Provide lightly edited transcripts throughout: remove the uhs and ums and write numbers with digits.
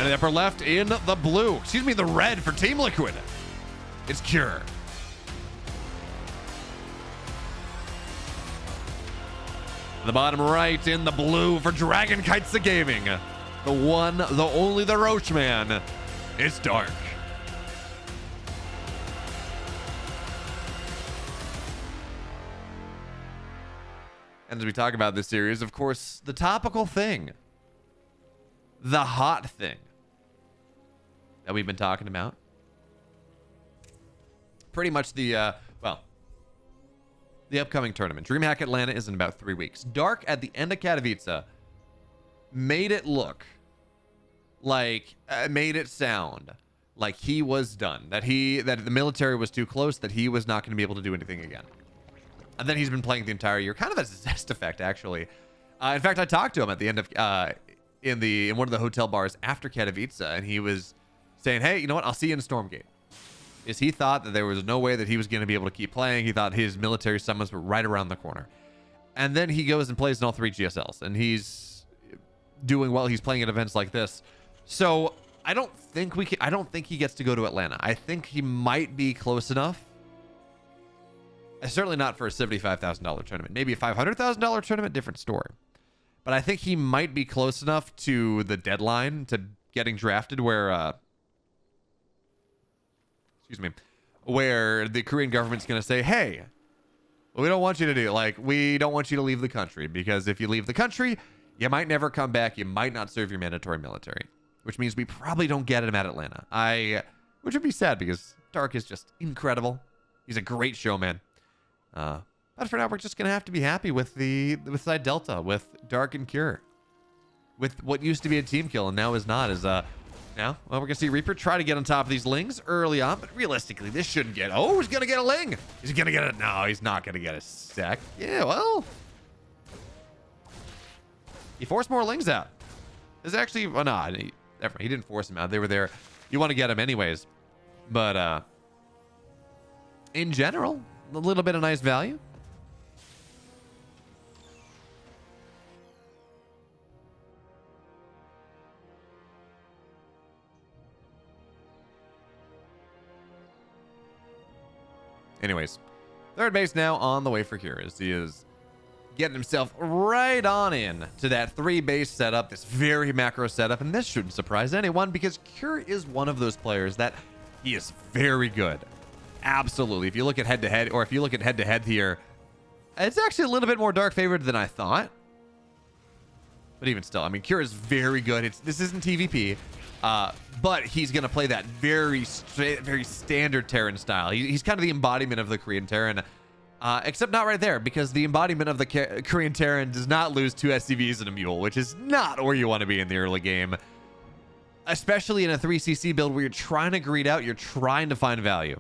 And the upper left in the blue. Excuse me, the red for Team Liquid. It's Cure. The bottom right in the blue for Dragon Kites the Gaming. The one, the only, the Roach Man. It's Dark. And as we talk about this series, of course, the topical thing, the hot thing that we've been talking about. Pretty much the, the upcoming tournament. DreamHack Atlanta is in about 3 weeks. Dark at the end of Katowice made it look like, made it sound like he was done. That the military was too close, that he was not going to be able to do anything again. And then he's been playing the entire year, kind of as a zest effect, actually. In fact, I talked to him at the end of, in one of the hotel bars after Katowice, and he was saying, hey, you know what? I'll see you in Stormgate. Is he thought that there was no way that he was going to be able to keep playing. He thought his military summons were right around the corner. And then he goes and plays in all 3 GSLs, and he's doing well. He's playing at events like this. So I don't think he gets to go to Atlanta. I think he might be close enough. Certainly not for a $75,000 tournament. Maybe a $500,000 tournament, different story. But I think he might be close enough to the deadline to getting drafted where, where the Korean government's going to say, hey, we don't want you to do it. Like, we don't want you to leave the country, because if you leave the country, you might never come back. You might not serve your mandatory military, which means we probably don't get him at Atlanta. Which would be sad, because Dark is just incredible. He's a great showman. But for now, we're just going to have to be happy with Side Delta, with Dark and Cure. With what used to be a team kill and now is not. Now, well, we're going to see Reaper try to get on top of these Lings early on, but realistically, this shouldn't get... Oh, he's going to get a Ling. He's going to get it. No, he's not going to get a sec. Yeah, well... He forced more Lings out. This is actually... Well, no, he didn't force them out. They were there. You want to get them anyways. But, in general, a little bit of nice value. Anyways, third base now on the way for Cure. He is getting himself right on in to that 3 base setup, this very macro setup, and this shouldn't surprise anyone, because Cure is one of those players that he is very good. Absolutely. If you look at head-to-head, or if you look at head-to-head here, it's actually a little bit more Dark favored than I thought. But even still, I mean, Cure is very good. This isn't TVP. But he's going to play that very standard Terran style. He's kind of the embodiment of the Korean Terran, except not right there, because the embodiment of the Korean Terran does not lose 2 SCVs and a Mule, which is not where you want to be in the early game, especially in a 3CC build where you're trying to greed out, you're trying to find value.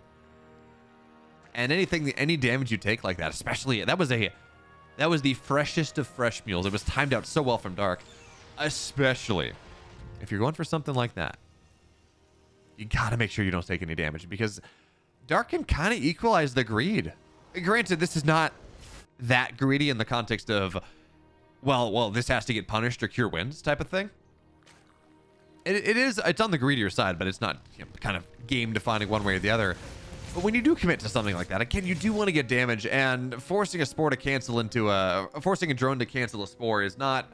And any damage you take like that, especially, that was the freshest of fresh Mules. It was timed out so well from Dark, especially if you're going for something like that. You gotta make sure you don't take any damage, because Dark can kind of equalize the greed. Granted, this is not that greedy in the context of, well, this has to get punished or Cure wins type of thing. It's on the greedier side, but it's not, you know, kind of game defining one way or the other. But when you do commit to something like that, again, you do want to get damage, and forcing a drone to cancel a spore is not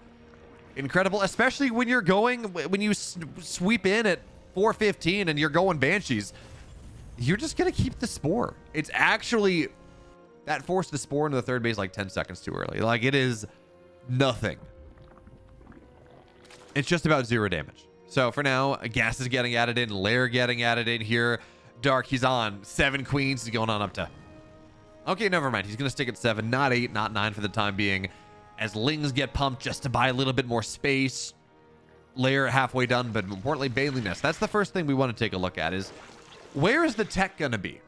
incredible, especially when when you sweep in at 415 and you're going Banshees. You're just gonna keep the spore. It's actually that forced the spore into the third base like 10 seconds too early. Like, it is nothing. It's just about 0 damage. So for now, Gas is getting added in, Lair getting added in here. Dark, he's on 7 queens. He's going on up to... Okay, never mind. He's going to stick at 7, not 8, not 9 for the time being. As Lings get pumped just to buy a little bit more space. Lair halfway done, but importantly, Bailing Nest. That's the first thing we want to take a look at, is where is the tech going to be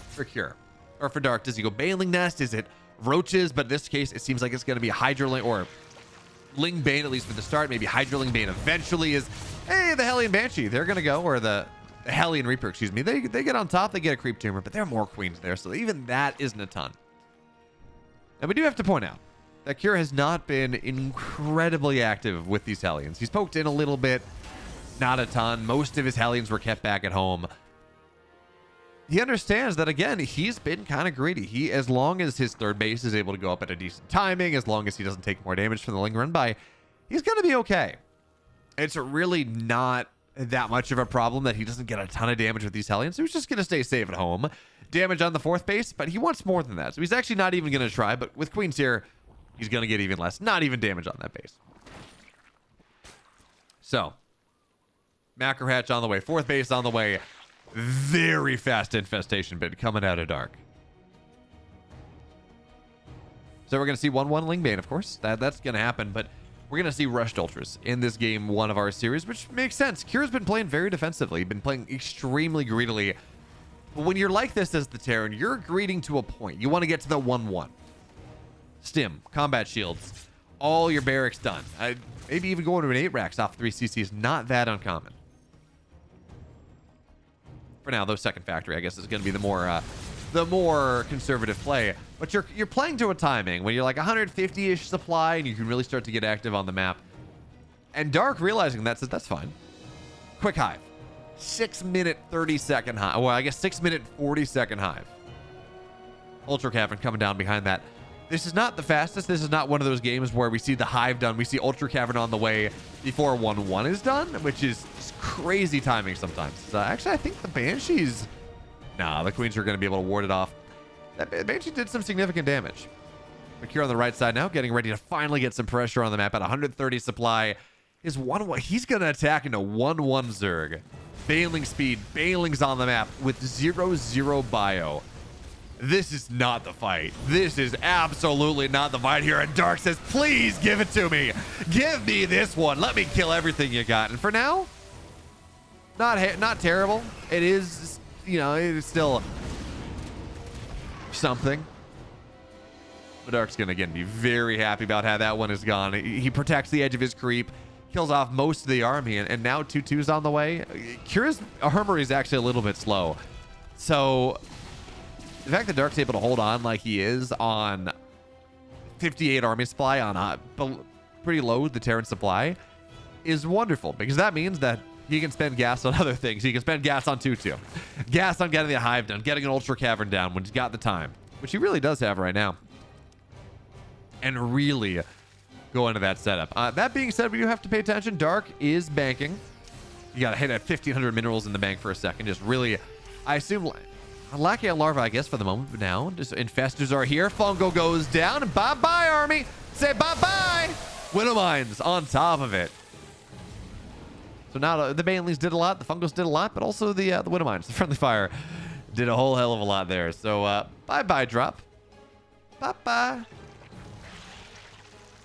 for Cure? Or for Dark? Does he go Bailing Nest? Is it Roaches? But in this case, it seems like it's going to be Hydroling, or Ling Bane, at least for the start. Maybe Hydroling Bane eventually is... Hey, the Hellion Banshee. They're going to go, or the Hellion Reaper, excuse me. They get on top, they get a Creep Tumor, but there are more queens there, so even that isn't a ton. And we do have to point out that Cure has not been incredibly active with these Hellions. He's poked in a little bit, Not a ton. Most of his Hellions were kept back at home. He understands that, again, he's been kind of greedy. He, as long as his third base is able to go up at a decent timing, as long as he doesn't take more damage from the Ling run by, he's going to be okay. It's really not that much of a problem that he doesn't get a ton of damage with these Hellions. So he's just going to stay safe at home. Damage on the fourth base, but he wants more than that. So he's actually not even going to try, but with Queens here, he's going to get even less. Not even damage on that base. So, Macro Hatch on the way. Fourth base on the way. Very fast infestation bid coming out of Dark. So we're going to see 1-1 Lingbane, of course. That's going to happen, but we're going to see Rushed Ultras in this game 1 of our series, which makes sense. Kira's been playing very defensively, been playing extremely greedily. But when you're like this as the Terran, you're greeding to a point. You want to get to the 1-1. Stim, combat shields, all your barracks done. Maybe even going to an 8 racks off 3cc is not that uncommon. For now, though, second factory, I guess, is going to be the more conservative play. But you're playing to a timing when you're like 150-ish supply and you can really start to get active on the map. And Dark, realizing that, says that's fine. Quick hive. 6-minute 30-second hive. Well, I guess 6-minute 40-second hive. Ultra Cavern coming down behind that. This is not the fastest. This is not one of those games where we see the hive done. We see Ultra Cavern on the way before 1-1 is done, which is just crazy timing sometimes. Actually, I think the Banshees... Nah, the Queens are going to be able to ward it off. That Banshee did some significant damage. Bakir on the right side now, getting ready to finally get some pressure on the map at 130 supply. His 1-1, he's going to attack into 1-1 Zerg. Bailing speed, Bailing's on the map with 0-0 bio. This is not the fight. This is absolutely not the fight here. And Dark says, please give it to me. Give me this one. Let me kill everything you got. And for now, not terrible. It is, you know, it is still something. But Dark's going to, again, be very happy about how that one is gone. He protects the edge of his creep, kills off most of the army, and now 2-2's on the way. Kira's armory is actually a little bit slow. So... the fact that Dark's able to hold on like he is on 58 army supply on pretty low, the Terran supply, is wonderful, because that means that he can spend gas on other things. He can spend gas on 2-2. Gas on getting the hive done, getting an Ultra Cavern down when he's got the time, which he really does have right now. And really go into that setup. That being said, we do have to pay attention. Dark is banking. You got to hit at 1,500 minerals in the bank for a second. Just really, I assume... lacking a larva, I guess, for the moment. But now, just infestors are here. Fungo goes down. And bye-bye, army. Say bye-bye. Widow Mines on top of it. So now the Banelings did a lot. The Fungos did a lot. But also the Widow Mines, the friendly fire, did a whole hell of a lot there. So bye-bye, drop. Bye-bye.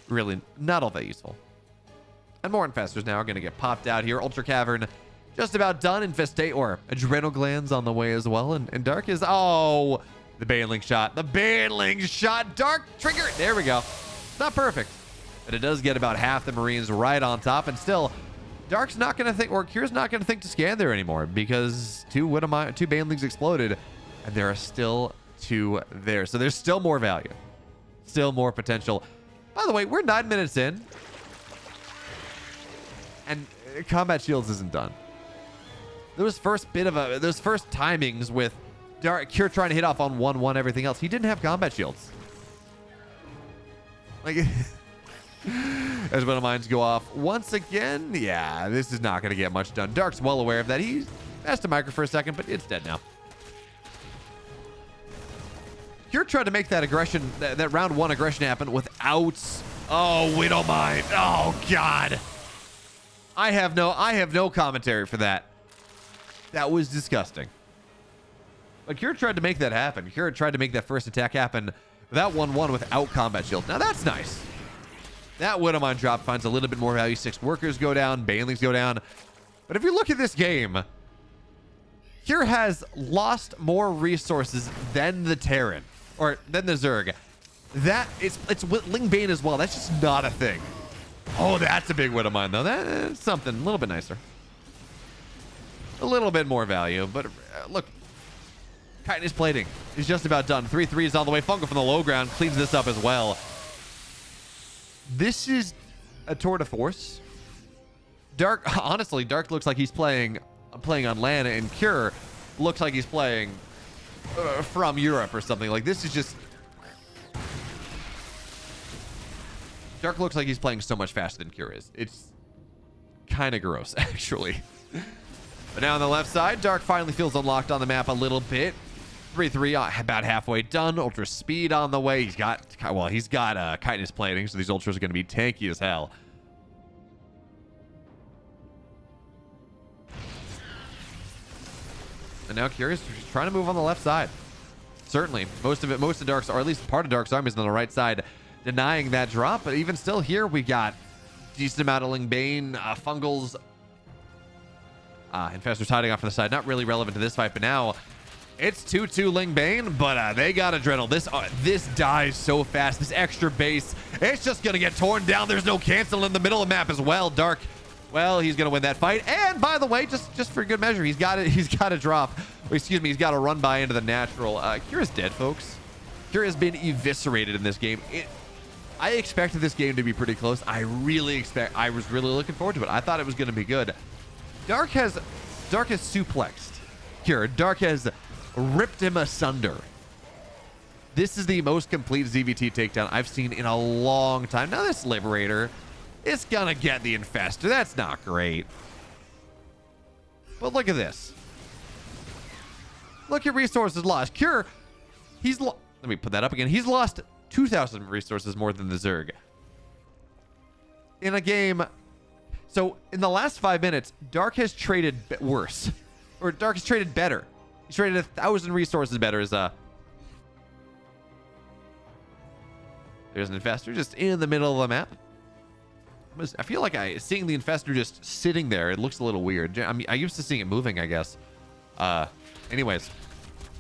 Really not all that useful. And more infestors now are going to get popped out here. Ultra Cavern just about done. Infestate or adrenal glands on the way as well. And Dark is... oh, the Baneling shot. The Baneling shot. Dark trigger. There we go. Not perfect. But it does get about half the Marines right on top. And still, Dark's not going to think... or Kira's not going to think to scan there anymore. Because two Banelings exploded. And there are still 2 there. So there's still more value. Still more potential. By the way, we're 9 minutes in. And combat shields isn't done. Those first timings with Dark Kira trying to hit off on 1-1 everything else, he didn't have combat shields. Like, as Widow Mines go off once again, yeah, this is not going to get much done. Dark's well aware of that. He messed a micro for a second, but it's dead now. Kira tried to make that aggression, that round 1 aggression happen without... oh, Widow Mine. Oh, God. I have no commentary for that. That was disgusting. But Kira tried to make that happen. Kira tried to make that first attack happen without 1-1 without combat shield. Now that's nice. That Widow Mine drop finds a little bit more value. 6 workers go down. Banelings go down. But if you look at this game, Kira has lost more resources than the Terran. Or than the Zerg. It's with Lingbane as well. That's just not a thing. Oh, that's a big Widow Mine, though. That's something a little bit nicer. A little bit more value. But look, Chitinous Plating is just about done. 3-3s on the way. Fungo from the low ground cleans this up as well. This is a tour de force. Dark, honestly, Dark looks like he's playing on LAN, and Cure looks like he's playing from Europe or something. Like, this is just... Dark looks like he's playing so much faster than Cure is. It's kind of gross, actually. But now on the left side, Dark finally feels unlocked on the map a little bit. 3-3, about halfway done. Ultra speed on the way. He's got chitinous plating, so these ultras are going to be tanky as hell. And now Curious trying to move on the left side. Certainly, most of Dark's, or at least part of Dark's army is on the right side, denying that drop. But even still, here we got decent amount of Ling Bane, Fungals, Infestors hiding off on the side. Not really relevant to this fight, but now it's 2-2 Ling Bane, but they got Adrenal. This dies so fast. This extra base, it's just gonna get torn down. There's no cancel in the middle of the map as well. Dark, well, he's gonna win that fight. And by the way, just for good measure, he's got a drop. Or excuse me, he's got a run by into the natural. Kira's dead, folks. Kira has been eviscerated in this game. I expected this game to be pretty close. I was really looking forward to it. I thought it was gonna be good. Dark has suplexed Kira. Dark has ripped him asunder. This is the most complete ZvT takedown I've seen in a long time. Now this Liberator is gonna get the Infestor. That's not great. But look at this. Look at resources lost. Cure, let me put that up again. He's lost 2,000 resources more than the Zerg in a game. So in the last 5 minutes, Dark has traded worse, or Dark has traded better. He's traded 1,000 resources better. There's an Infestor just in the middle of the map. I feel like seeing the Infestor just sitting there, it looks a little weird. I mean, I used to seeing it moving, I guess. Anyways,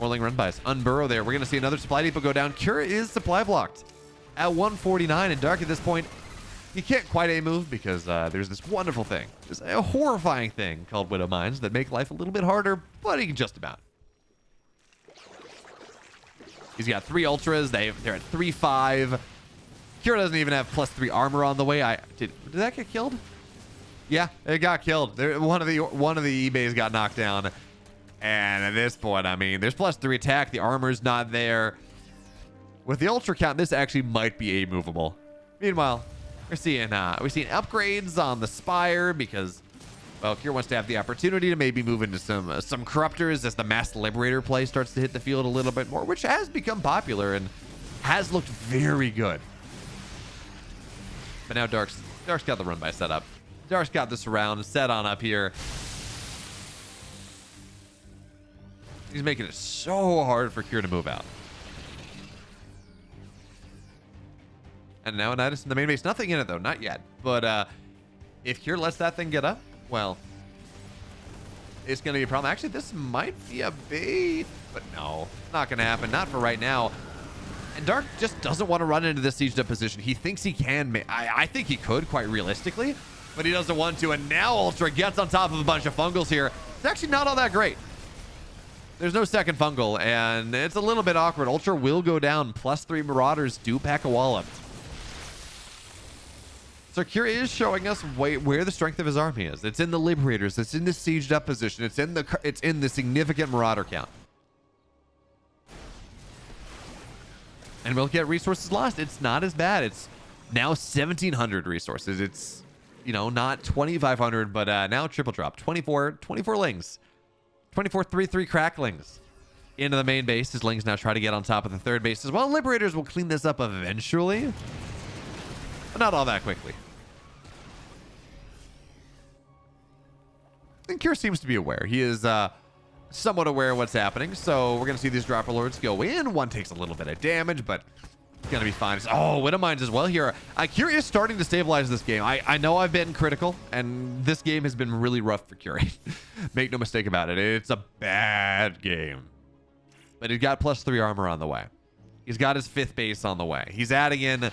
Morling run bys. Unburrow there. We're going to see another supply depot go down. Cura is supply blocked at 149, and Dark at this point, he can't quite A-move because there's this wonderful thing. There's a horrifying thing called Widow Mines that make life a little bit harder, but he can just about. He's got 3 Ultras. They're at 3-5. Kira doesn't even have +3 armor on the way. Did that get killed? Yeah, it got killed. One of the E-bays got knocked down. And at this point, I mean, there's +3 attack. The armor's not there. With the Ultra count, this actually might be A-movable. Meanwhile, we're seeing upgrades on the Spire because, well, Kira wants to have the opportunity to maybe move into some Corruptors as the Mass Liberator play starts to hit the field a little bit more, which has become popular and has looked very good. But now Dark's got the run-by set up. Dark's got the surround set on up here. He's making it so hard for Kira to move out. And now Anitis in the main base. Nothing in it, though. Not yet. But if Kira lets that thing get up, well, it's going to be a problem. Actually, this might be a bait. But no, not going to happen. Not for right now. And Dark just doesn't want to run into this sieged up position. He thinks he can. I think he could, quite realistically. But he doesn't want to. And now Ultra gets on top of a bunch of Fungals here. It's actually not all that great. There's no second Fungal, and it's a little bit awkward. Ultra will go down. +3 Marauders do pack a wallop. So Kira is showing us where the strength of his army is. It's in the Liberators. It's in the sieged up position. It's in the significant Marauder count. And we'll get resources lost. It's not as bad. It's now 1,700 resources. It's, you know, not 2,500, but now triple drop. 24 Lings. 24 3-3 cracklings into the main base. His Lings now try to get on top of the third base as well. Liberators will clean this up eventually, but not all that quickly. And Kira seems to be aware. He is somewhat aware of what's happening. So we're going to see these Dropper Lords go in. One takes a little bit of damage, but it's going to be fine. Oh, Widow Mines as well here. Kira is starting to stabilize this game. I know I've been critical, and this game has been really rough for Kira. Make no mistake about it. It's a bad game. But he's got +3 armor on the way. He's got his 5th base on the way. He's adding in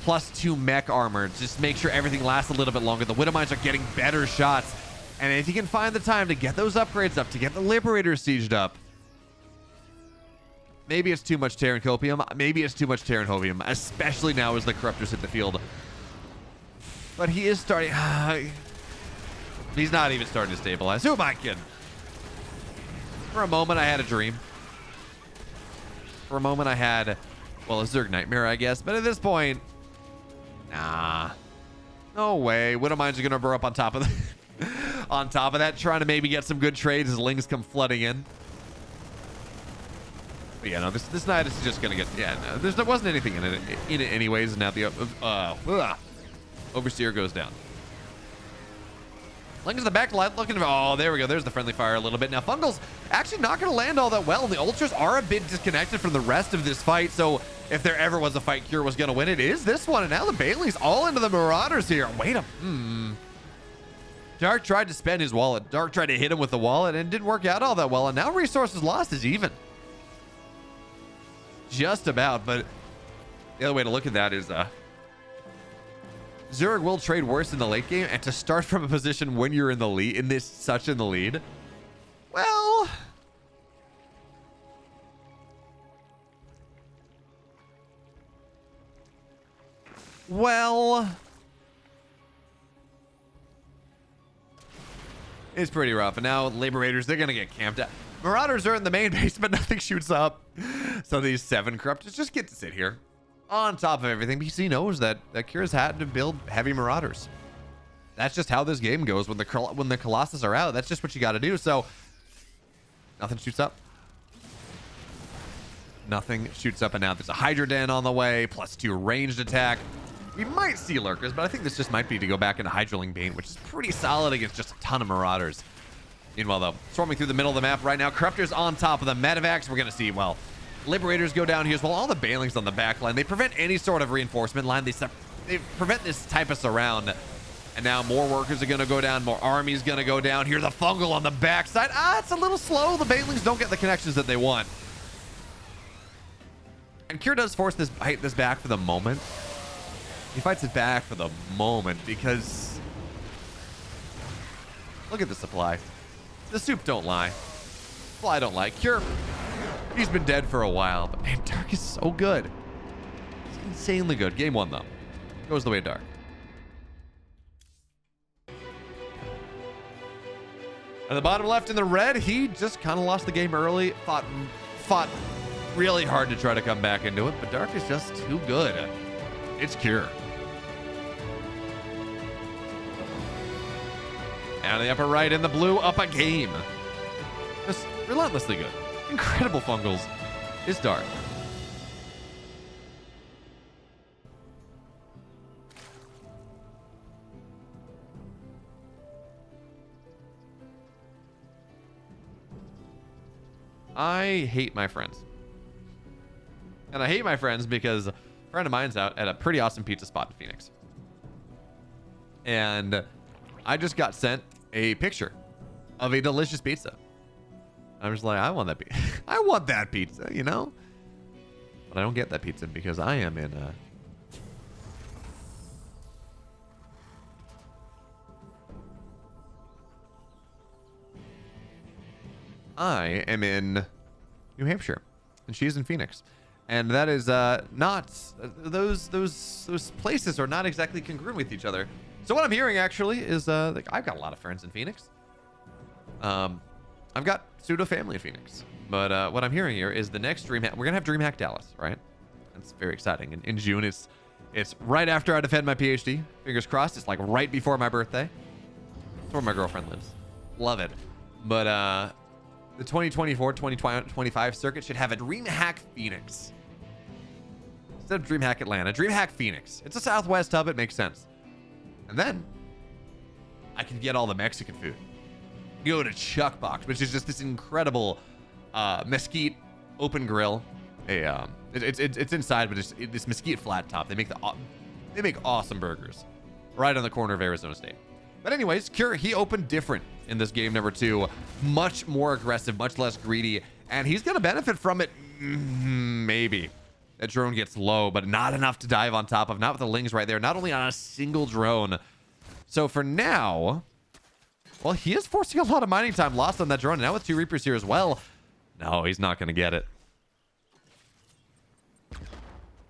+2 mech armor. Just make sure everything lasts a little bit longer. The Widow Mines are getting better shots. And if he can find the time to get those upgrades up, to get the Liberators sieged up, maybe it's too much Terran Copium. Maybe it's too much Terran Hovium, especially now as the Corruptors hit the field. But he is starting... He's not even starting to stabilize. Who am I kidding? For a moment, I had a dream. For a moment, I had, well, a Zerg nightmare, I guess. But at this point, nah. No way. Widowmines are going to burrow up on top of that. On top of that, trying to maybe get some good trades as lings come flooding in. But yeah, no, this night is just going to get, yeah, no, there wasn't anything in it anyways. And now the Overseer goes down. Link to the back line, looking for, oh, there we go. There's the friendly fire a little bit. Now, Fungal's actually not going to land all that well, and the Ultras are a bit disconnected from the rest of this fight, so if there ever was a fight Cure was going to win, it is this one, and now the Bailey's all into the Marauders here. Wait a, Dark tried to spend his wallet. Dark tried to hit him with the wallet, and it didn't work out all that well, and now resources lost is even. Just about, but the other way to look at that is, Zerg will trade worse in the late game, and to start from a position when you're in the lead, in the lead, well, it's pretty rough. And now Liberators, they're gonna get camped out. Marauders are in the main base, but nothing shoots up. So these 7 Corruptors just get to sit here. On top of everything, BC knows that Kira's had to build heavy Marauders. That's just how this game goes. When the Colossus are out, that's just what you got to do. So nothing shoots up. Nothing shoots up, and now there's a Hydra Den on the way, +2 ranged attack. We might see Lurkers, but I think this just might be to go back into Hydraling Bane, which is pretty solid against just a ton of Marauders. Meanwhile, though, swarming through the middle of the map right now, Corruptors on top of the Medivacs. We're going to see, well, Liberators go down here as well. All the Banelings on the back line. They prevent any sort of reinforcement line. They prevent this type of surround. And now more workers are going to go down. More armies going to go down. Here, the Fungal on the backside. It's a little slow. The Banelings don't get the connections that they want. And Cure does force this back for the moment. He fights it back for the moment because look at the supply. The soup don't lie. Supply don't lie. Cure, he's been dead for a while, but man, Dark is so good. It's insanely good. Game 1 though. Goes the way of Dark. At the bottom left in the red, he just kind of lost the game early. Fought really hard to try to come back into it, but Dark is just too good. It's Cure. Down in the upper right in the blue, up a game. Just relentlessly good. Incredible Fungals is Dark. I hate my friends. And I hate my friends because a friend of mine's out at a pretty awesome pizza spot in Phoenix. And I just got sent a picture of a delicious pizza. I'm just like, I want that pizza. I want that pizza, you know? But I don't get that pizza because I am in New Hampshire, and she's in Phoenix. And that is not, those places are not exactly congruent with each other. So what I'm hearing actually is like, I've got a lot of friends in Phoenix. I've got pseudo family in Phoenix. But what I'm hearing here is the next DreamHack, we're gonna have DreamHack Dallas, right? That's very exciting. In June, it's right after I defend my PhD. Fingers crossed. It's like right before my birthday. That's where my girlfriend lives. Love it. But the 2024-2025 circuit should have a DreamHack Phoenix instead of DreamHack Atlanta. DreamHack Phoenix. It's a Southwest hub. It makes sense. And then I can get all the Mexican food. Go to Chuck Box, which is just this incredible mesquite open grill. It's inside, but it's this mesquite flat top. They make awesome burgers right on the corner of Arizona State. But anyways, Cure, he opened different in this game number 2. Much more aggressive, much less greedy, and he's gonna benefit from it. Maybe that drone gets low, but not enough to dive on top of. Not with the Lings right there. Not only on a single drone. So for now, well, he is forcing a lot of mining time lost on that drone. Now with 2 Reapers here as well. No, he's not gonna get it.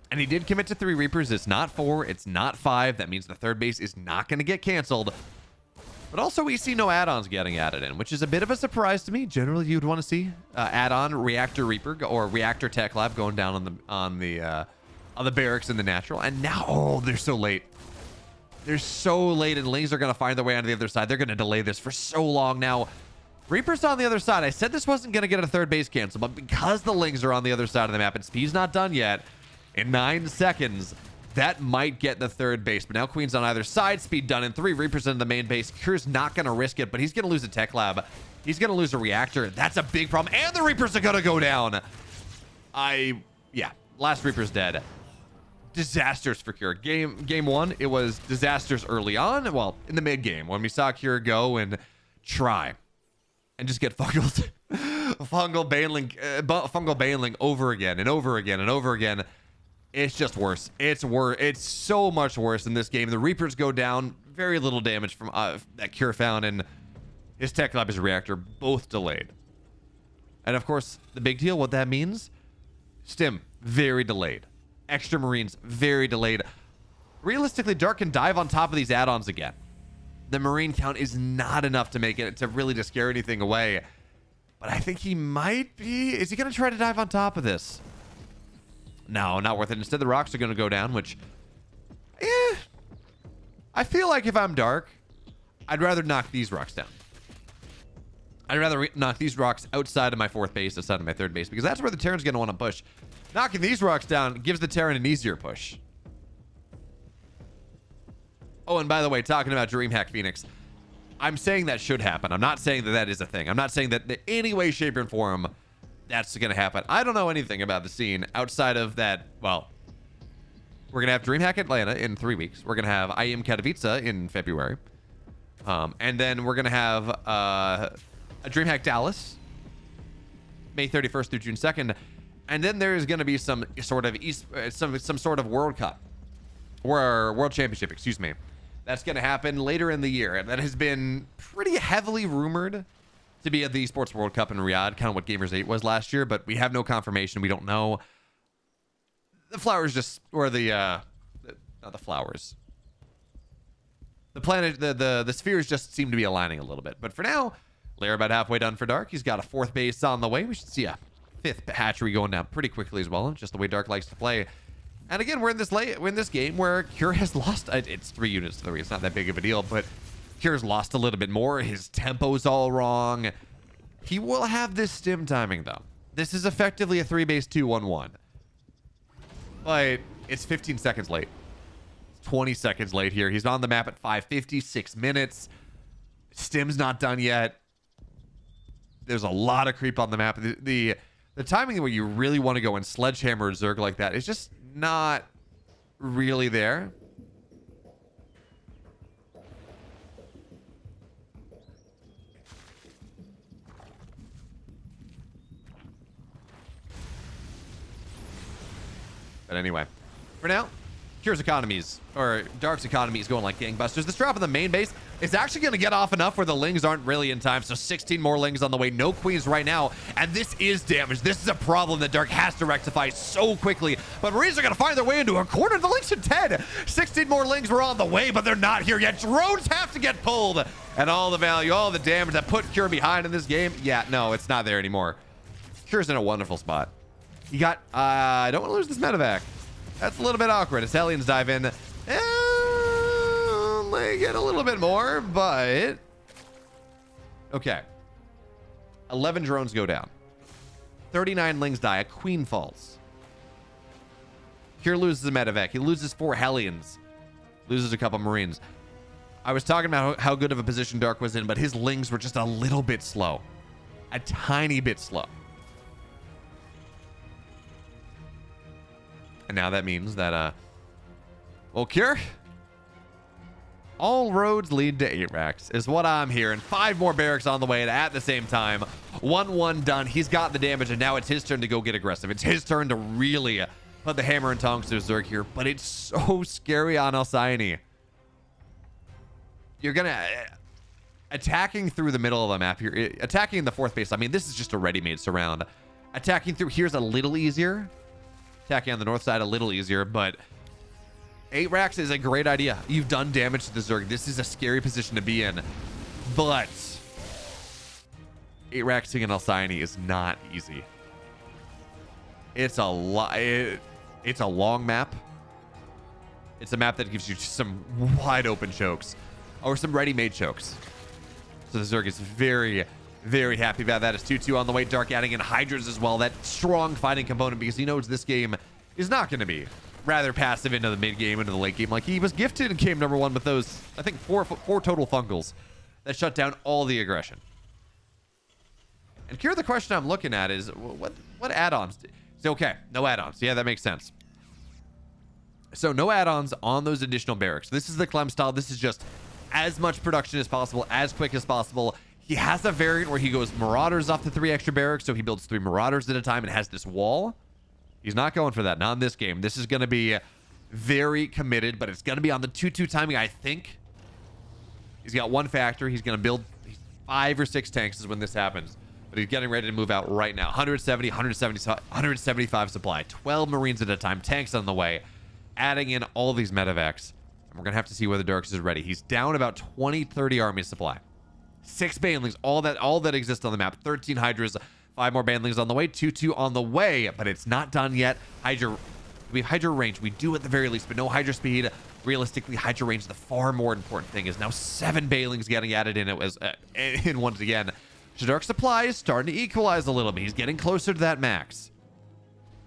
And he did commit to 3 Reapers. It's not 4. It's not 5. That means the third base is not gonna get canceled. But also we see no add-ons getting added in, which is a bit of a surprise to me. Generally, you'd want to see add-on Reactor Reaper or Reactor Tech Lab going down on the barracks in the natural. And now, oh, they're so late. They're so late, and Lings are going to find their way onto the other side. They're going to delay this for so long now. Reaper's on the other side. I said this wasn't going to get a third base cancel, but because the Lings are on the other side of the map and Speed's not done yet, in 9 seconds, that might get the third base. But now Queen's on either side. Speed done in 3. Reaper's in the main base. Cure's not going to risk it, but he's going to lose a tech lab. He's going to lose a reactor. That's a big problem. And the Reapers are going to go down. Yeah, last Reaper's dead. Disasters for Cure. Game 1, it was disasters early on. Well, in the mid game when we saw Cure go and try and just get fungal bailing over again and over again and over again. It's just worse. It's worse. It's so much worse in this game. The Reapers go down. Very little damage from that Cure found, and his tech lab, his reactor, both delayed. And of course, the big deal, what that means, Stim, very delayed. Extra Marines, very delayed. Realistically, Dark can dive on top of these add-ons again. The Marine count is not enough to make it to really to scare anything away. But I think he might be. Is he going to try to dive on top of this? No, not worth it. Instead, the rocks are going to go down, which, I feel like if I'm Dark, I'd rather knock these rocks down. I'd rather knock these rocks outside of my 4th base, outside of my 3rd base, because that's where the Terran's going to want to push. Knocking these rocks down gives the Terran an easier push. Oh, and by the way, talking about DreamHack Phoenix, I'm saying that should happen. I'm not saying that that is a thing. I'm not saying that in any way, shape, or form that's going to happen. I don't know anything about the scene outside of that. Well, we're going to have DreamHack Atlanta in 3 weeks. We're going to have IEM Katowice in February. And then we're going to have a DreamHack Dallas May 31st through June 2nd. And then there's going to be some sort of some sort of World Cup or World Championship, excuse me. That's going to happen later in the year. And that has been pretty heavily rumored to be at the Esports World Cup in Riyadh, kind of what Gamers 8 was last year, but we have no confirmation. We don't know. The flowers just, or not the flowers. The planet, the spheres just seem to be aligning a little bit. But for now, Lair about halfway done for Dark. He's got a 4th base on the way. We should see a 5th hatchery going down pretty quickly as well, just the way Dark likes to play. And again, we're in this game where Cure has lost. It's 3 units to 3. It's not that big of a deal, but Cure's lost a little bit more. His tempo's all wrong. He will have this stim timing though. This is effectively a 3-base 2-1-1, but it's 15 seconds late. It's 20 seconds late here. He's on the map at 5:56 minutes. Stim's not done yet. There's a lot of creep on the map. The timing where you really want to go and sledgehammer a Zerg like that is just not really there. But anyway, for now, Cure's economies, or Dark's economy is going like gangbusters. This drop in the main base is actually going to get off enough where the Lings aren't really in time. So 16 more Lings on the way. No Queens right now. And this is damage. This is a problem that Dark has to rectify so quickly. But Marines are going to find their way into a corner. The Lings are dead. 16 more Lings were on the way, but they're not here yet. Drones have to get pulled. And all the value, all the damage that put Cure behind in this game. Yeah, no, it's not there anymore. Cure's in a wonderful spot. You got, I don't want to lose this medevac. That's a little bit awkward as Hellions dive in. They get a little bit more, but okay. 11 drones go down. 39 Lings die. A Queen falls. Cure loses a medevac. He loses 4 Hellions. Loses a couple Marines. I was talking about how good of a position Dark was in, but his Lings were just a little bit slow. A tiny bit slow. And now that means that, well, Cure, all roads lead to 8 racks is what I'm hearing. 5 more barracks on the way at the same time. 1-1 done. He's got the damage, and now it's his turn to go get aggressive. It's his turn to really put the hammer and tongs to Zerg here, but it's so scary on Alcyone. You're going to... attacking through the middle of the map here, attacking the 4th base, I mean, this is just a ready-made surround. Attacking through here's a little easier. Attacking on the north side a little easier, but 8 racks is a great idea. You've done damage to the Zerg. This is a scary position to be in. But 8-raxing an Alcyone is not easy. It's a lot. It's a long map. It's a map that gives you some wide open chokes or some ready-made chokes. So the Zerg is very, very happy about that. It's 2-2 on the way. Dark adding in Hydras as well. That strong fighting component, because he knows this game is not going to be rather passive into the mid game, into the late game. Like he was gifted in game number 1 with those, I think, four total fungals that shut down all the aggression. And here the question I'm looking at is, what add-ons? Okay, no add-ons. Yeah, that makes sense. So no add-ons on those additional barracks. This is the Clem style. This is just as much production as possible, as quick as possible. He has a variant where he goes Marauders off the 3 extra barracks, so he builds 3 Marauders at a time and has this wall. He's not going for that. Not in this game. This is going to be very committed, but it's going to be on the 2-2 timing, I think. He's got 1 factor. He's going to build 5 or 6 tanks is when this happens. But he's getting ready to move out right now. 175 supply. 12 Marines at a time. Tanks on the way. Adding in all these medevacs. And we're going to have to see whether Darks is ready. He's down about 20-30 army supply. 6 banelings. All that exists on the map. 13 Hydras. 5 more banelings on the way. 2-2 on the way. But it's not done yet. Hydra. We have Hydra range. We do at the very least. But no Hydra speed. Realistically, Hydra range, the far more important thing, is now 7 banelings getting added in. It was in once again. Dark supply is starting to equalize a little bit. He's getting closer to that max.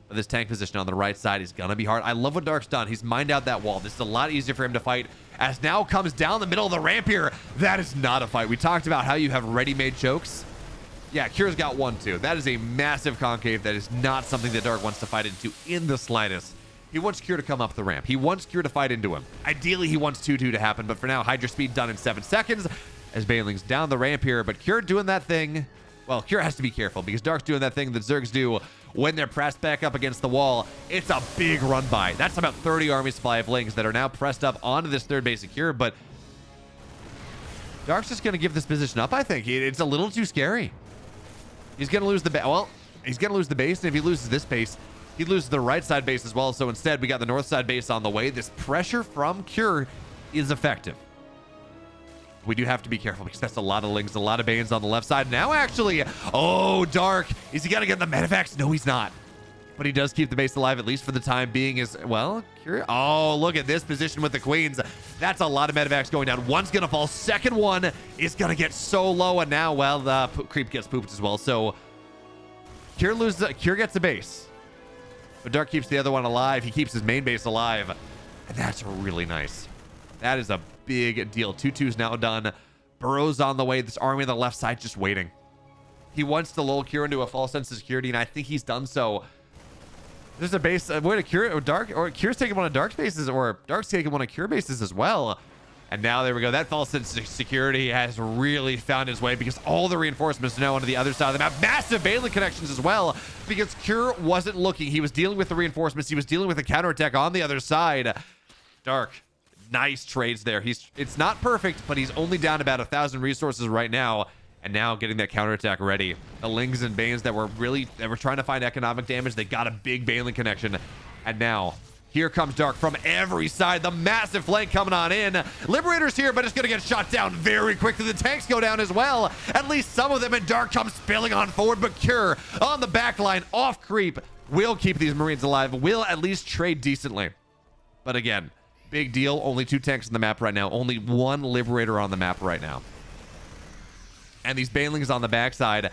But this tank position on the right side is going to be hard. I love what Dark's done. He's mined out that wall. This is a lot easier for him to fight. As now comes down the middle of the ramp here. That is not a fight. We talked about how you have ready-made chokes. Yeah, Cure's got 1 too. That is a massive concave. That is not something that Dark wants to fight into in the slightest. He wants Cure to come up the ramp. He wants Cure to fight into him. Ideally, he wants 2-2 to happen. But for now, Hydra speed done in 7 seconds. As Baneling's down the ramp here, but Cure doing that thing. Well, Cure has to be careful because Dark's doing that thing that Zergs do when they're pressed back up against the wall. It's a big run by. That's about 30 army supply of Lings that are now pressed up onto this 3rd base of Cure, but Dark's just going to give this position up, I think. It's a little too scary. He's going to lose the base. Well, he's going to lose the base, and if he loses this base, he loses the right side base as well. So instead, we got the north side base on the way. This pressure from Cure is effective. We do have to be careful because that's a lot of Lings, a lot of Banes on the left side. Now, actually, oh, Dark. Is he going to get the medevacs? No, he's not. But he does keep the base alive, at least for the time being. Is well, Cure. Oh, look at this position with the Queens. That's a lot of medevacs going down. One's going to fall. Second one is going to get so low. And now, well, the creep gets pooped as well. So Cure gets the base. But Dark keeps the other one alive. He keeps his main base alive. And that's really nice. That is a big deal. 2-2's now done. Burrow's on the way. This army on the left side just waiting. He wants to lull Cure into a false sense of security, and I think he's done so. There's a base. Wait, a Cure or Dark, or Cure's taking one of Dark's bases, or Dark's taking one of Cure bases as well. And now there we go. That false sense of security has really found his way because all the reinforcements are now onto the other side of the map. Massive Bailey connections as well because Cure wasn't looking. He was dealing with the reinforcements. He was dealing with the counterattack on the other side. Dark. Nice trades there. It's not perfect, but he's only down about 1,000 resources right now, and now getting that counterattack ready. The Lings and Banes that were trying to find economic damage, they got a big Baneling connection, and now here comes Dark from every side. The massive flank coming on in. Liberator's here, but it's going to get shot down very quickly. The tanks go down as well. At least some of them, and Dark comes spilling on forward, but Cure on the back line, off creep, will keep these Marines alive, will at least trade decently. But again, big deal. Only 2 tanks on the map right now. Only 1 Liberator on the map right now. And these Banelings on the backside,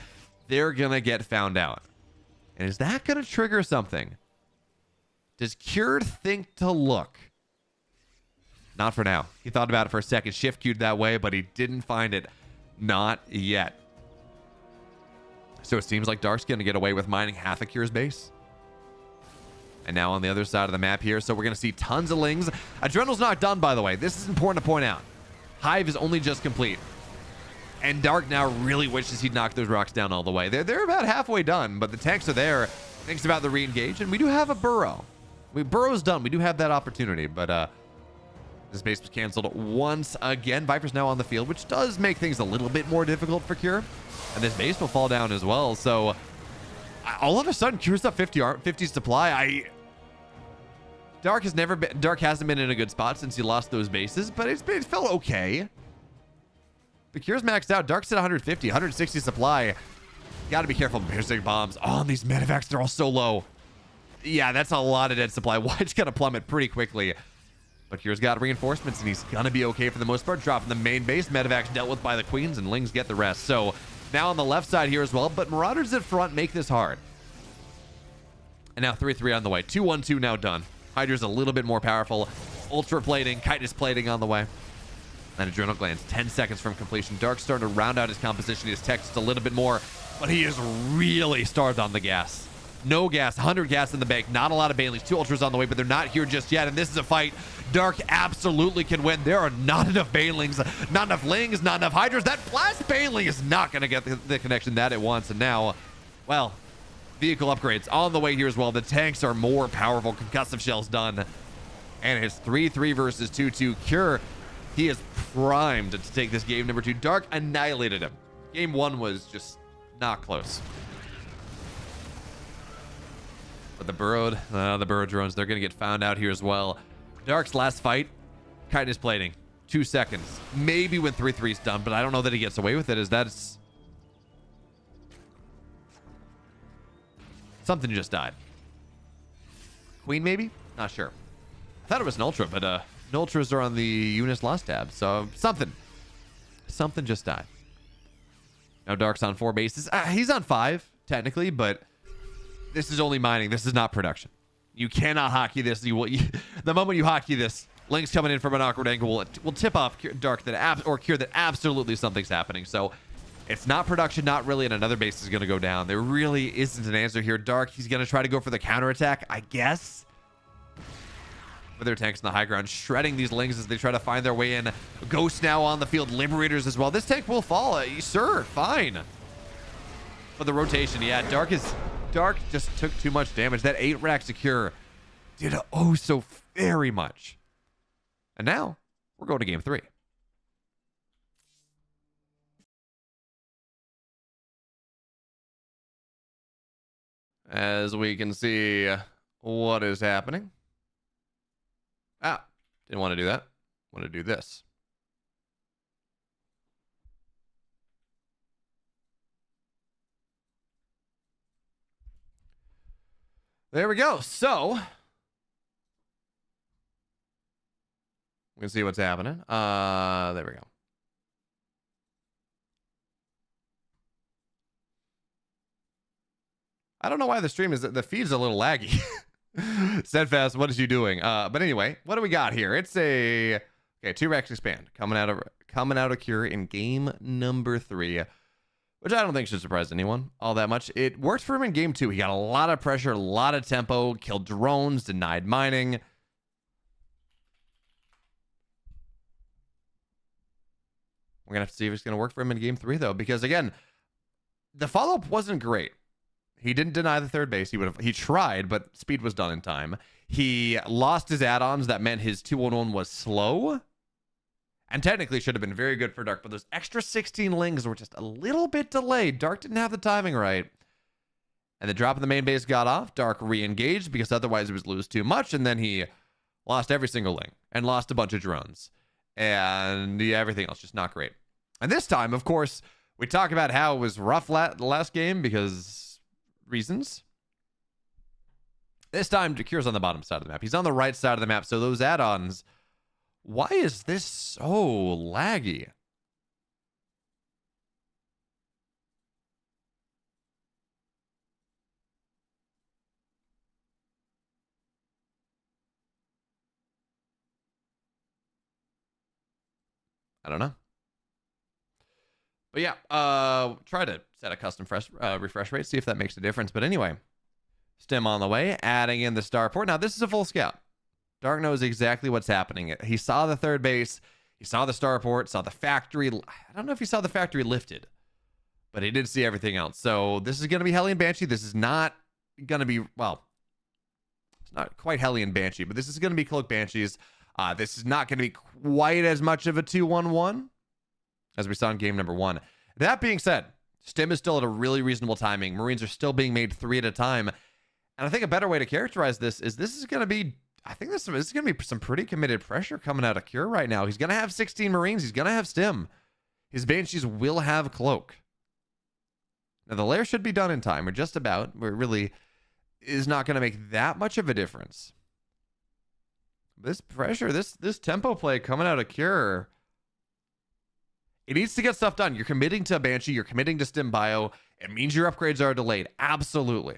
they're going to get found out. And is that going to trigger something? Does Cure think to look? Not for now. He thought about it for a second. Shift queued that way, but he didn't find it. Not yet. So it seems like Dark's going to get away with mining half of Cure's base. And now on the other side of the map here, so we're going to see tons of Lings. Adrenal's not done, by the way. This is important to point out. Hive is only just complete. And Dark now really wishes he'd knock those rocks down all the way. They're about halfway done, but the tanks are there. Thinks about the re-engage, and we do have a Burrow. Burrow's done. We do have that opportunity, but this base was canceled once again. Viper's now on the field, which does make things a little bit more difficult for Cure. And this base will fall down as well, so all of a sudden, Cure's up 50 supply. Dark hasn't been in a good spot since he lost those bases, but it felt okay. The Cure's maxed out. Dark's at 150, 160 supply. Gotta be careful. Parasitic bombs on these medevacs. They're all so low. Yeah, that's a lot of dead supply. White's gonna plummet pretty quickly. But Cure's got reinforcements, and he's gonna be okay for the most part. Dropping the main base. Medevacs dealt with by the Queens, and Lings get the rest. So now on the left side here as well. But Marauders at front make this hard. And now 3-3 on the way. 2-1-2 now done. Hydra's a little bit more powerful. Ultra plating, chitinous plating on the way. And Adrenal Glands, 10 seconds from completion. Dark's starting to round out his composition. His tech just a little bit more, but he is really starved on the gas. No gas, 100 gas in the bank. Not a lot of Banelings. 2 Ultras on the way, but they're not here just yet. And this is a fight Dark absolutely can win. There are not enough Banelings, not enough Lings, not enough Hydras. That last Baneling is not going to get the connection that it wants. And now, well, vehicle upgrades on the way here as well. The tanks are more powerful. Concussive shells done. And it's 3-3 versus 2-2. Cure, he is primed to take this game number 2. Dark annihilated him. Game 1 was just not close. But the burrowed drones, they're going to get found out here as well. Dark's last fight, chitinous plating. 2 seconds. Maybe when 3-3 is done, but I don't know that he gets away with it, as that's... Something just died. Queen, maybe? Not sure. I thought it was an Ultra, but no Ultras are on the Eunice lost tab, so something just died. Now Dark's on 4 bases. He's on 5, technically, but this is only mining. This is not production. You cannot hockey this. The moment you hockey this, Link's coming in from an awkward angle will tip off Dark that Cure that absolutely something's happening. So it's not production, not really, and another base is going to go down. There really isn't an answer here. Dark, he's going to try to go for the counterattack, I guess. With their tanks in the high ground, shredding these Lings as they try to find their way in. Ghost now on the field, Liberators as well. This tank will fall, sir, fine. But the rotation, yeah, Dark just took too much damage. That 8-rack secure did oh so very much. And now we're going to game 3. As we can see what is happening. Didn't want to do that. Want to do this. There we go. So we can see what's happening. There we go. I don't know why the stream is the feed's a little laggy. Steadfast, what is you doing? But anyway, what do we got here? It's a 2-rack expand coming out of Cure in game number 3. Which I don't think should surprise anyone all that much. It worked for him in game 2. He got a lot of pressure, a lot of tempo, killed drones, denied mining. We're going to have to see if it's going to work for him in game 3, though. Because, again, the follow-up wasn't great. He didn't deny the 3rd base. He tried, but speed was done in time. He lost his add-ons. That meant his 2-1-1 was slow. And technically should have been very good for Dark, but those extra 16 Lings were just a little bit delayed. Dark didn't have the timing right. And the drop in the main base got off. Dark re-engaged because otherwise it was lose too much. And then he lost every single Ling and lost a bunch of drones. And yeah, everything else just not great. And this time, of course, we talk about how it was rough the last game because reasons. This time, Jakire's on the bottom side of the map. He's on the right side of the map. So those add-ons... Why is this so laggy? I don't know. But yeah, try to set a custom refresh rate, see if that makes a difference. But anyway, Stim on the way, adding in the starport. Now, this is a full scout. Dark knows exactly what's happening. He saw the 3rd base. He saw the starport, saw the factory. I don't know if he saw the factory lifted, but he did see everything else. So this is going to be Hellion Banshee. This is not going to be, well, it's not quite Hellion Banshee, but this is going to be Cloak Banshees. This is not going to be quite as much of a 2-1-1 as we saw in game number 1. That being said, Stim is still at a really reasonable timing. Marines are still being made 3 at a time. And I think a better way to characterize this is going to be, I think this is going to be some pretty committed pressure coming out of Cure right now. He's going to have 16 Marines. He's going to have Stim. His Banshees will have Cloak. Now, the lair should be done in time, or just about, where it really is not going to make that much of a difference. This pressure, this tempo play coming out of Cure, it needs to get stuff done. You're committing to Banshee, you're committing to Stim Bio. It means your upgrades are delayed. Absolutely.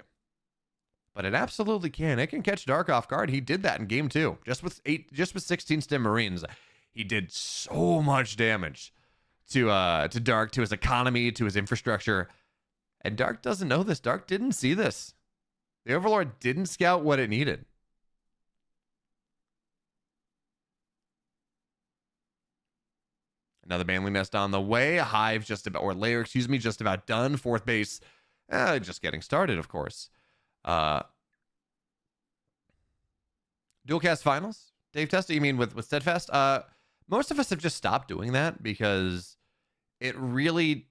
But it absolutely can. It can catch Dark off guard. He did that in game 2. Just with 16 Stim Marines. He did so much damage to Dark, to his economy, to his infrastructure. And Dark doesn't know this. Dark didn't see this. The Overlord didn't scout what it needed. Another Manly Nest on the way. Hive just about, or layer, excuse me, just about done. Fourth base, just getting started, of course. Dual cast finals? Dave Testa, you mean with Steadfast? Most of us have just stopped doing that because it really...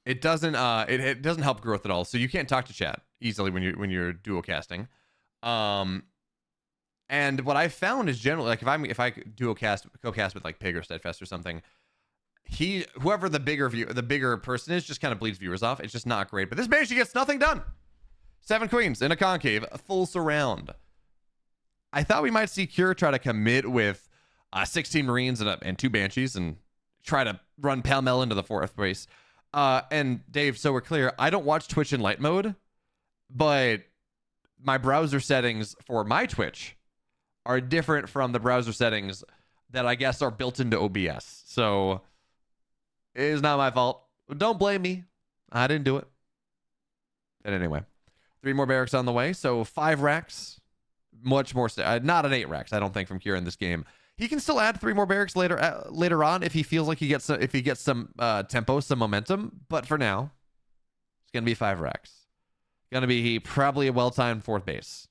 It doesn't help growth at all. So you can't talk to chat easily when you're dual casting. And what I found is generally, like, if I co-cast with like Pig or Steadfast or something, whoever the bigger person is just kind of bleeds viewers off. It's just not great. But this Banshee gets nothing done. 7 queens in a concave, a full surround. I thought we might see Cure try to commit with 16 Marines and 2 Banshees and try to run pell-mell into the 4th base. And Dave, so we're clear, I don't watch Twitch in light mode, but my browser settings for my Twitch are different from the browser settings that I guess are built into OBS. So it is not my fault. Don't blame me. I didn't do it. But anyway, 3 more barracks on the way. So 5 racks, much more. Not an 8 racks, I don't think, from Kieran this game. He can still add 3 more barracks later on if he feels like he gets some tempo, some momentum. But for now, it's gonna be 5 racks. Gonna be probably a well-timed 4th base.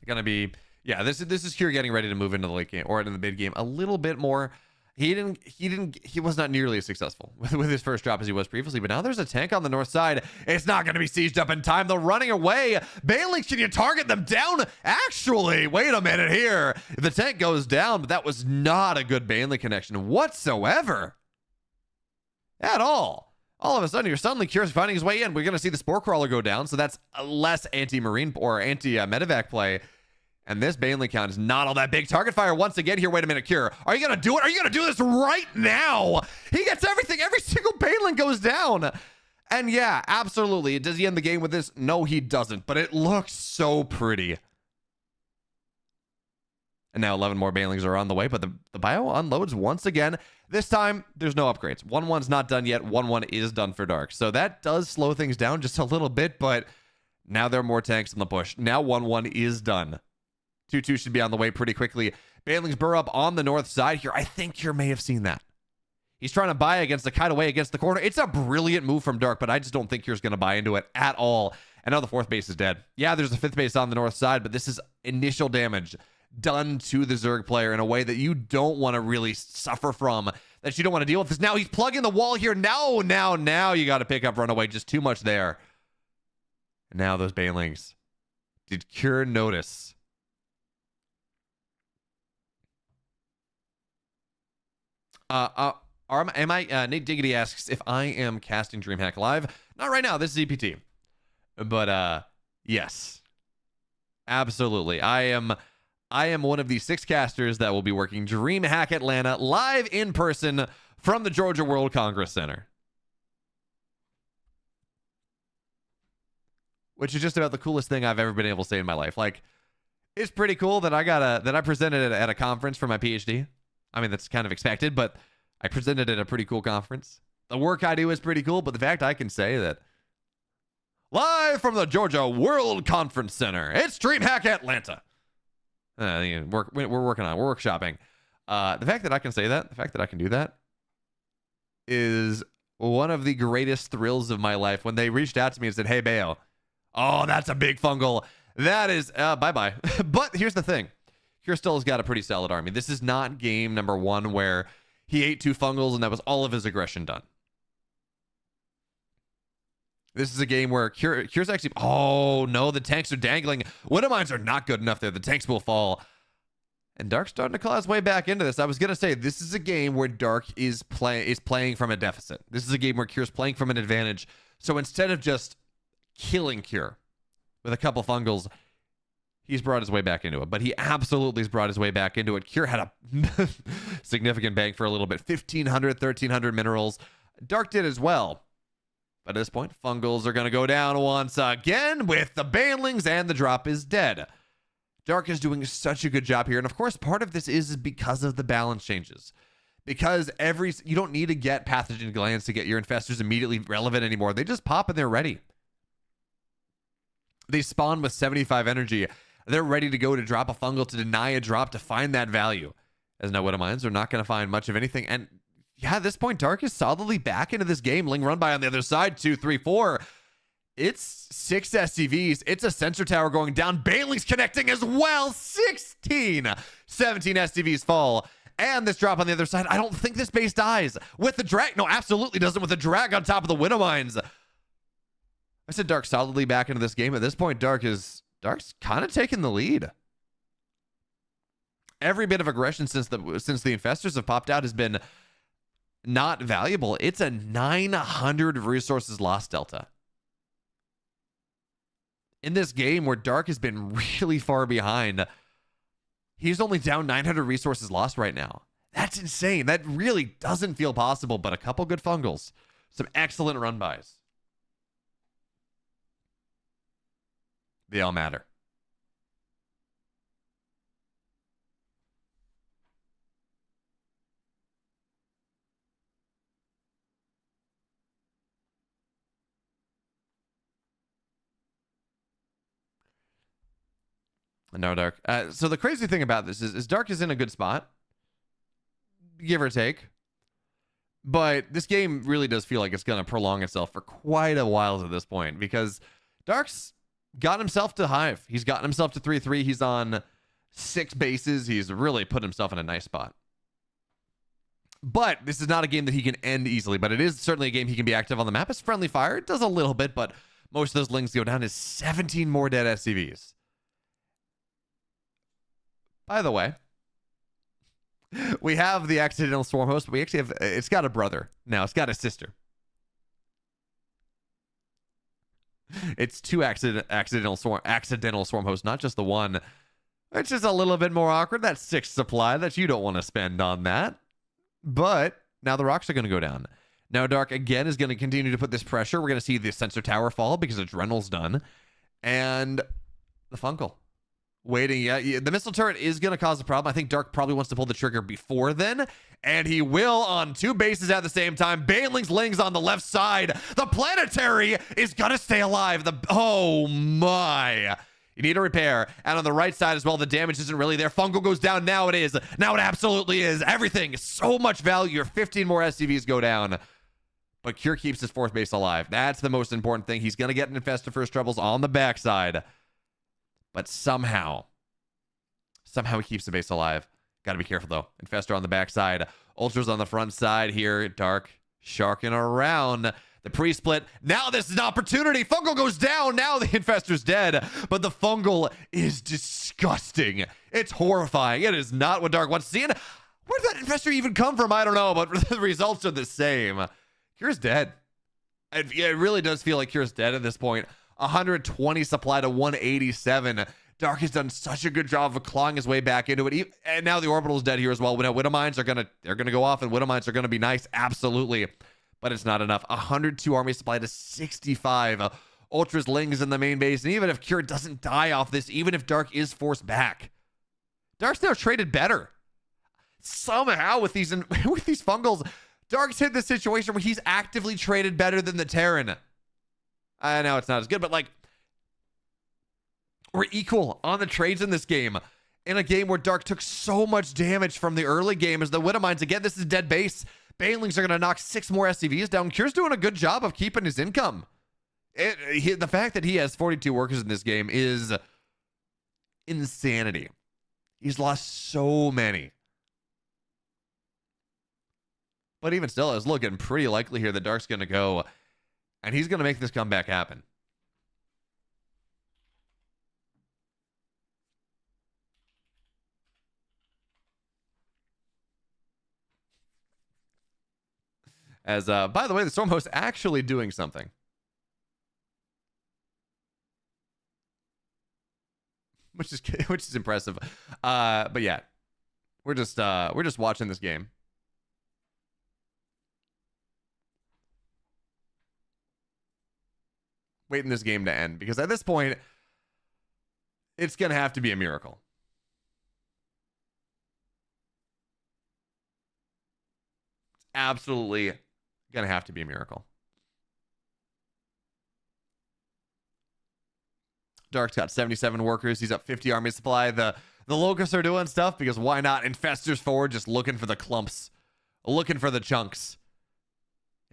Gonna be, yeah. This is Cure getting ready to move into the late game or into the mid game a little bit more. He was not nearly as successful with his first drop as he was previously, but now there's a tank on the north side. It's not going to be sieged up in time. They're running away. Banelings, can you target them down? Actually, wait a minute here. The tank goes down, but that was not a good Baneling connection whatsoever. At all. All of a sudden, you're suddenly Cure's finding his way in. We're going to see the Spore Crawler go down, so that's a less anti-Marine or anti-Medevac play. And this Baneling count is not all that big. Target fire once again here. Wait a minute, Cure. Are you going to do it? Are you going to do this right now? He gets everything. Every single Baneling goes down. And yeah, absolutely. Does he end the game with this? No, he doesn't. But it looks so pretty. And now 11 more Banelings are on the way. But the bio unloads once again. This time, there's no upgrades. 1-1's not done yet. 1-1 is done for Dark. So that does slow things down just a little bit. But now there are more tanks in the push. Now 1-1 is done. 2-2 should be on the way pretty quickly. Banelings burr up on the north side here. I think Cure may have seen that. He's trying to buy against the kite away against the corner. It's a brilliant move from Dark, but I just don't think Cure's going to buy into it at all. And now the 4th base is dead. Yeah, there's a 5th base on the north side, but this is initial damage done to the Zerg player in a way that you don't want to really suffer from, that you don't want to deal with. This now he's plugging the wall here. Now you got to pick up Runaway. Just too much there. And now those Banelings. Did Cure notice? Nate Diggity asks if I am casting DreamHack Live. Not right now. This is EPT. But yes, absolutely. I am one of the 6 casters that will be working DreamHack Atlanta live in person from the Georgia World Congress Center, which is just about the coolest thing I've ever been able to say in my life. Like, it's pretty cool that I presented at a conference for my PhD. I mean, that's kind of expected, but I presented at a pretty cool conference. The work I do is pretty cool, but the fact I can say that live from the Georgia World Conference Center, it's DreamHack Atlanta. We're working on it. We're workshopping. The fact that I can say that, the fact that I can do that is one of the greatest thrills of my life. When they reached out to me and said, hey, Beo, oh, that's a big fungal. That is, bye-bye. But here's the thing. Cure still has got a pretty solid army. This is not game number 1 where he ate 2 fungals and that was all of his aggression done. This is a game where Cure's actually... Oh, no, the tanks are dangling. Widow mines are not good enough there. The tanks will fall. And Dark's starting to claw his way back into this. I was going to say, this is a game where Dark is playing from a deficit. This is a game where Cure's playing from an advantage. So instead of just killing Cure with a couple fungals, he's brought his way back into it. But he absolutely has brought his way back into it. Cure had a significant bank for a little bit. 1,500, 1,300 minerals. Dark did as well. But at this point, fungals are going to go down once again with the banelings, and the drop is dead. Dark is doing such a good job here. And of course, part of this is because of the balance changes. Because you don't need to get pathogen glands to get your infestors immediately relevant anymore. They just pop and they're ready. They spawn with 75 energy. They're ready to go to drop a fungal, to deny a drop, to find that value. As no Widowmines are not going to find much of anything. And yeah, at this point, Dark is solidly back into this game. Ling run by on the other side, 2, 3, 4. It's 6 SCVs. It's a sensor tower going down. Baneling's connecting as well. 17 SCVs fall. And this drop on the other side. I don't think this base dies. With the drag. No, absolutely doesn't. With the drag on top of the Widowmines. I said Dark solidly back into this game. At this point, Dark's kind of taking the lead. Every bit of aggression since the infestors have popped out has been not valuable. It's a 900 resources lost delta. In this game where Dark has been really far behind, he's only down 900 resources lost right now. That's insane. That really doesn't feel possible, but a couple good fungals. Some excellent run bys. They all matter. No, Dark. So the crazy thing about this is Dark is in a good spot, give or take. But this game really does feel like it's going to prolong itself for quite a while at this point, because Dark's got himself to hive. He's gotten himself to 3-3. He's on 6 bases. He's really put himself in a nice spot. But this is not a game that he can end easily, but it is certainly a game he can be active on the map. It's friendly fire. It does a little bit, but most of those lings go down to 17 more dead SCVs. By the way, we have the accidental swarm host, but we actually have, it's got a brother now. It's got a sister. It's 2 accidental swarm hosts, not just the one. It's just a little bit more awkward. That's 6 supply that you don't want to spend on that. But now the rocks are going to go down. Now Dark again is going to continue to put this pressure. We're going to see the sensor tower fall because Adrenal's done. And the fungal. Waiting, yeah, the missile turret is going to cause a problem. I think Dark probably wants to pull the trigger before then, and he will on 2 bases at the same time. Baneling's Lings on the left side. The planetary is going to stay alive. Oh my. You need a repair. And on the right side as well, the damage isn't really there. Fungal goes down. Now it is. Now it absolutely is. Everything. So much value. Your 15 more SCVs go down. But Cure keeps his 4th base alive. That's the most important thing. He's going to get an infestor first troubles on the backside. But somehow he keeps the base alive. Got to be careful, though. Infestor on the backside. Ultra's on the front side here. Dark sharking around. The pre-split. Now this is an opportunity. Fungal goes down. Now the infestor's dead. But the fungal is disgusting. It's horrifying. It is not what Dark wants to see. And where did that infestor even come from? I don't know, but the results are the same. Cure's dead. It really does feel like Cure's dead at this point. 120 supply to 187. Dark has done such a good job of clawing his way back into it. And now the orbital's dead here as well. Widowmines are gonna go off, and Widowmines are gonna be nice, absolutely. But it's not enough. 102 army supply to 65. Ultra's Lings in the main base. And even if Cure doesn't die off this, even if Dark is forced back, Dark's now traded better. Somehow with these fungals, Dark's hit the situation where he's actively traded better than the Terran. I know it's not as good, but like, we're equal on the trades in this game. In a game where Dark took so much damage from the early game as the Widowmines, again, this is dead base. Banelings are going to knock 6 more SCVs down. Cure's doing a good job of keeping his income. The fact that he has 42 workers in this game is insanity. He's lost so many. But even still, it's looking pretty likely here that Dark's going to go, and he's going to make this comeback happen. As, by the way, the Stormhost actually doing something. Which is impressive. But yeah, we're just watching this game. Waiting this game to end, because at this point, it's gonna have to be a miracle. It's absolutely gonna have to be a miracle. Dark's got 77 workers. He's up 50 army supply. The locusts are doing stuff because why not? Infestors forward, just looking for the clumps, looking for the chunks.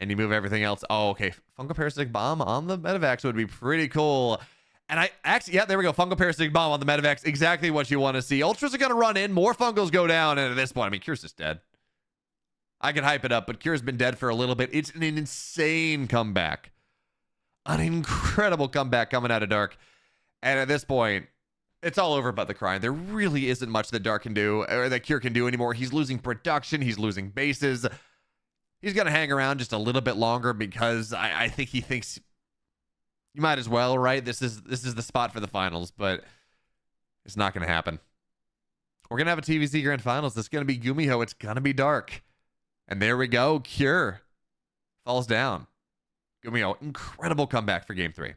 And you move everything else. Oh, okay. Fungal parasitic bomb on the medevacs would be pretty cool. And I actually, yeah, there we go. Fungal parasitic bomb on the medevacs. Exactly what you want to see. Ultras are going to run in. More fungals go down. And at this point, I mean, Cure's just dead. I can hype it up, but Cure's been dead for a little bit. It's an insane comeback. An incredible comeback coming out of Dark. And at this point, it's all over but the crying. There really isn't much that Dark can do, or that Cure can do anymore. He's losing production. He's losing bases. He's going to hang around just a little bit longer because I think he thinks you might as well, right? This is the spot for the finals, but it's not going to happen. We're going to have a TVZ Grand Finals. It's going to be Gumiho. It's going to be Dark. And there we go. Cure falls down. Gumiho, incredible comeback for Game 3.